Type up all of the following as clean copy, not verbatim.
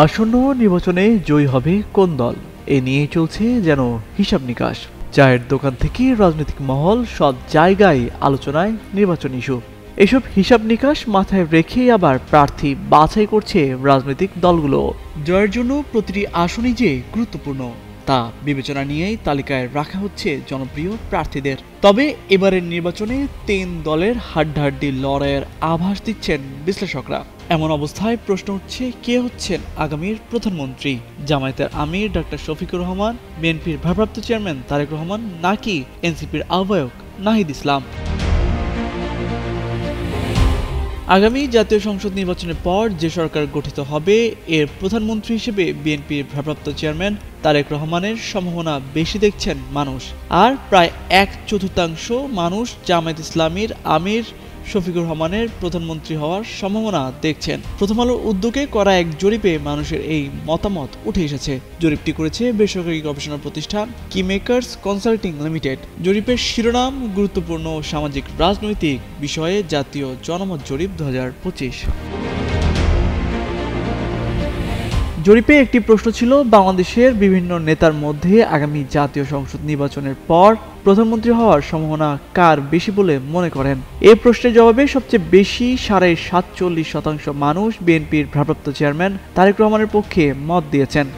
আসন্ন নির্বাচনে জয়ী হবে কোন দল এ নিয়ে চলছে যেন হিসাব নিকাশ। চায়ের দোকান থেকে রাজনৈতিক মহল সব জায়গায় আলোচনায় নির্বাচন ইস্যু। এসব হিসাব নিকাশ মাথায় রেখে আবার প্রার্থী বাছাই করছে রাজনৈতিক দলগুলো। জয়ের জন্য প্রতিটি আসনই যে গুরুত্বপূর্ণ তা বিবেচনা নিয়েই তালিকায় রাখা হচ্ছে জনপ্রিয় প্রার্থীদের। তবে এবারের নির্বাচনে ৩ দলের হাড্ডাহাড্ডি লড়াইয়ের আভাস দিচ্ছেন বিশ্লেষকরা। এমন অবস্থায় প্রশ্ন উঠছে, কে হচ্ছেন আগামীর প্রধানমন্ত্রী? জামায়াতের আমির ডক্টর শফিকুর রহমান, বিএনপির ভারপ্রাপ্ত চেয়ারম্যান তারেক রহমান, নাকি এনসিপির আহ্বায়ক নাহিদ ইসলাম? আগামী জাতীয় সংসদ নির্বাচনের পর যে সরকার গঠিত হবে এর প্রধানমন্ত্রী হিসেবে বিএনপির ভারপ্রাপ্ত চেয়ারম্যান তারেক রহমানের সম্ভাবনা বেশি দেখছেন মানুষ। আর প্রায় 1/4 মানুষ জামায়াত ইসলামীর আমির শফিকুর রহমানের প্রধানমন্ত্রী হওয়ার সম্ভাবনা দেখছেন। প্রথম আলোর উদ্যোগে করা এক জরিপে মানুষের এই মতামত উঠে এসেছে। জরিপটি করেছে বেসরকারি গবেষণা প্রতিষ্ঠান কি মেকার্স কনসাল্টিং লিমিটেড। জরিপের শিরোনাম গুরুত্বপূর্ণ সামাজিক রাজনৈতিক বিষয়ে জাতীয় জনমত জরিপ 2025। জরিপে একটি প্রশ্ন ছিল, বাংলাদেশের বিভিন্ন নেতার মধ্যে আগামী জাতীয় সংসদ নির্বাচনের পর প্রধানমন্ত্রী হওয়ার সম্ভাবনা কার বেশি বলে মনে করেন? এই প্রশ্নের জবাবে সবচেয়ে বেশি 47.5% মানুষ বিএনপির ভারপ্রাপ্ত চেয়ারম্যান তারেক রহমানের পক্ষে মত দিয়েছেন।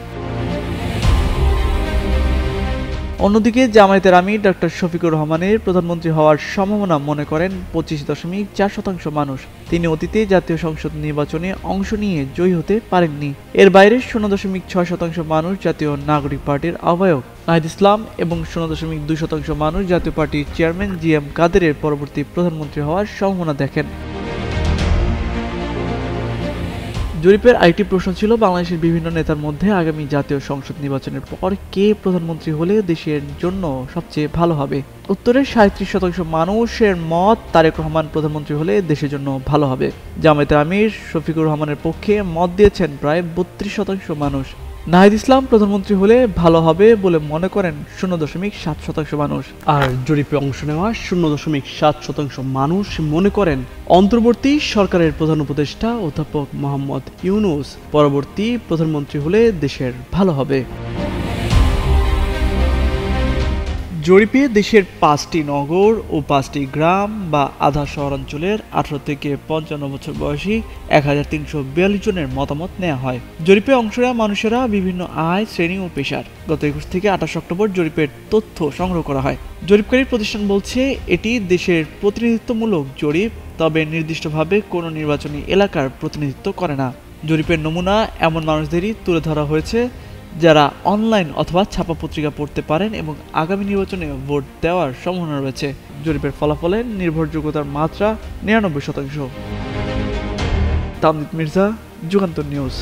অন্যদিকে জামায়াতের আমির ডক্টর শফিকুর রহমানের প্রধানমন্ত্রী হওয়ার সম্ভাবনা মনে করেন 25.4% মানুষ। তিনি অতীতে জাতীয় সংসদ নির্বাচনে অংশ নিয়ে জয়ী হতে পারেননি। এর বাইরে 0.6% মানুষ জাতীয় নাগরিক পার্টির আহ্বায়ক নাহিদ ইসলাম এবং 0.2% মানুষ জাতীয় পার্টির চেয়ারম্যান জিএম কাদেরের পরবর্তী প্রধানমন্ত্রী হওয়ার সম্ভাবনা দেখেন। জরিপের আরেকটি প্রশ্ন ছিল, বাংলাদেশের বিভিন্ন নেতার মধ্যে আগামী জাতীয় সংসদ নির্বাচনের পর কে প্রধানমন্ত্রী হলে দেশের জন্য সবচেয়ে ভালো হবে? উত্তরে 37% মানুষের মত তারেক রহমান প্রধানমন্ত্রী হলে দেশের জন্য ভালো হবে। জামায়াতের আমির শফিকুর রহমানের পক্ষে মত দিয়েছেন প্রায় 32% মানুষ। নাহিদ ইসলাম প্রধানমন্ত্রী হলে ভালো হবে বলে মনে করেন 0.7% মানুষ। আর জরিপে অংশ নেওয়া 0.7% মানুষ মনে করেন অন্তর্বর্তী সরকারের প্রধান উপদেষ্টা অধ্যাপক মোহাম্মদ ইউনূস পরবর্তী প্রধানমন্ত্রী হলে দেশের ভালো হবে। জরিপে দেশের 5টি নগর ও 5টি গ্রাম বা আধা শহরাঞ্চলের 18 থেকে 55 বছর বয়সী 1342 জনের মতামত নেওয়া হয়। জরিপে অংশ নেওয়া মানুষেরা বিভিন্ন আয় শ্রেণী ও পেশার। গত 21 থেকে 28 অক্টোবর জরিপের তথ্য সংগ্রহ করা হয়। জরিপকারী প্রতিষ্ঠান বলছে এটি দেশের প্রতিনিধিত্বমূলক জরিপ, তবে নির্দিষ্টভাবে কোনো নির্বাচনী এলাকার প্রতিনিধিত্ব করে না। জরিপের নমুনা এমন মানুষদেরই তুলে ধরা হয়েছে যারা অনলাইন অথবা ছাপা পত্রিকা পড়তে পারেন এবং আগামী নির্বাচনে ভোট দেওয়ার সম্ভাবনা রয়েছে। জরিপের ফলাফলের নির্ভরযোগ্যতার মাত্রা 99%। তামজিদ মির্জা, যুগান্তর নিউজ।